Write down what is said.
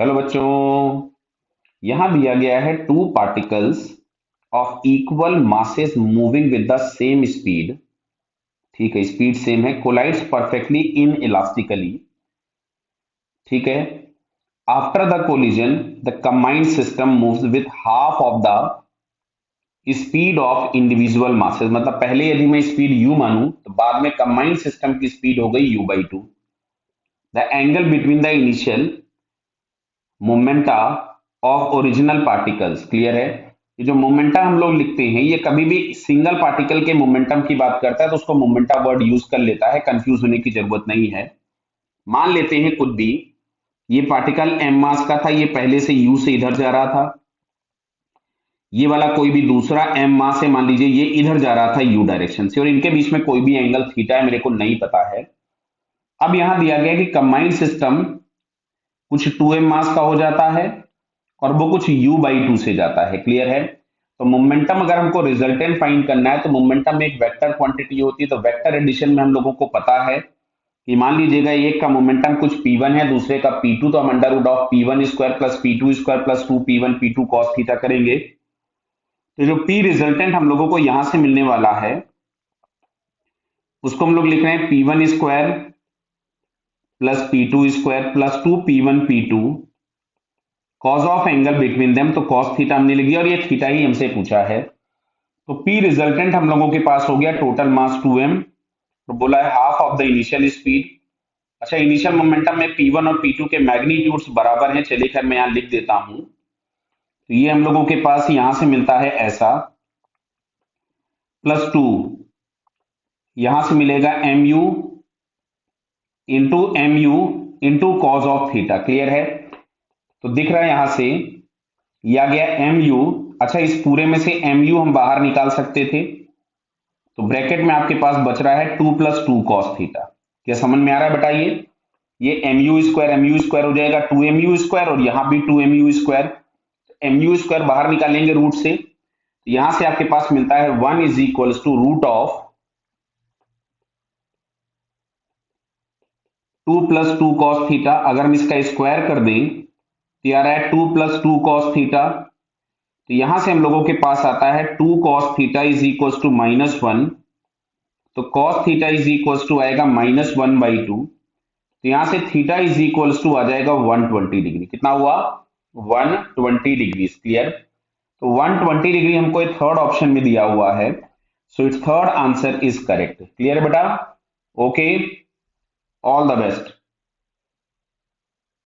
Hello बच्चों। यहां दिया गया है two particles of equal masses moving with the same speed. ठीक है, स्पीड सेम है, कोलाइड्स परफेक्टली इन इलास्टिकली। ठीक है, after the collision the combined system moves with half of the speed of individual masses. मतलब पहले यदि मैं speed u मानूं तो बाद में कंबाइंड सिस्टम की स्पीड हो गई u/2। The angle between the initial momenta of original particles. Clear है? ये जो मोमेंटा हम लोग लिखते हैं ये कभी भी सिंगल पार्टिकल के मोमेंटम की बात करता है तो उसको मोमेंटा वर्ड यूज कर लेता है, कंफ्यूज होने की जरूरत नहीं है। मान लेते हैं कुछ भी, ये पार्टिकल एम मास का था, ये पहले से यू से इधर जा रहा था। ये वाला कोई भी दूसरा एम मास है, मान लीजिए ये इधर जा रहा था यू डायरेक्शन से, और इनके बीच में कोई भी एंगल थीटा है, मेरे को नहीं पता है। अब यहां दिया गया कि कंबाइंड सिस्टम कुछ 2m मास का हो जाता है और वो कुछ u/2 से जाता है। क्लियर है? तो मोमेंटम अगर हमको रिजल्टेंट फाइंड करना है तो मोमेंटम में एक वेक्टर क्वांटिटी होती है। तो वेक्टर एडिशन में हम लोगों को पता है कि मान लीजिएगा एक का मोमेंटम कुछ p1 है, दूसरे का p2, तो हम under root of p1 square plus p2 square plus 2p1 p2 cos theta करेंगे। तो जो p रिजल्टेंट हम लोगों को यहां से मिलने वाला है उसको हम लोग लिख रहे हैं p1 square plus p2 square plus 2p1 p2 cause of angle between them. तो कॉस थीटा हमने लिख दिया और ये थीटा ही हमसे पूछा है। तो पी रिजल्टेंट हम लोगों के पास हो गया टोटल मास 2m। तो बोला है half of the initial speed. अच्छा, इनिशियल मोमेंटम में p1 और p2 के मैग्नीट्यूड्स बराबर हैं। चलिए खैर मैं यहां लिख देता हूं। तो ये हम लोगों के पास यहां से मिलता है ऐसा, प्लस 2 यहां से मिलेगा mu into cos of theta. Clear है? तो दिख रहा है यहां से ये आ गया mu। अच्छा, इस पूरे में से mu हम बाहर निकाल सकते थे, तो ब्रैकेट में आपके पास बच रहा है 2 प्लस 2 कॉस थीटा। क्या समझ में आ रहा है? बताइए। ये mu स्क्वायर हो जाएगा 2mu स्क्वायर और यहां भी 2mu स्क्वायर। mu स्क्वायर बाहर निकालेंगे रूट से, तो यहां से आपके पास मिलता है 1 is equals to root of 2 plus 2 cos theta. अगर हम इसका स्क्वायर कर दें तो ये आ रहा है 2 प्लस 2 कॉस थीटा। तो यहां से हम लोगों के पास आता है 2 cos theta is equals to -1। तो cos theta is equals to आएगा -1/2। तो यहां से थीटा इज इक्वल्स टू आ जाएगा 120 डिग्री। कितना हुआ? 120 डिग्री। क्लियर? तो 120 डिग्री हमको थर्ड ऑप्शन में दिया हुआ है, so it's third answer is correct. Clear बेटा? Okay, all the best.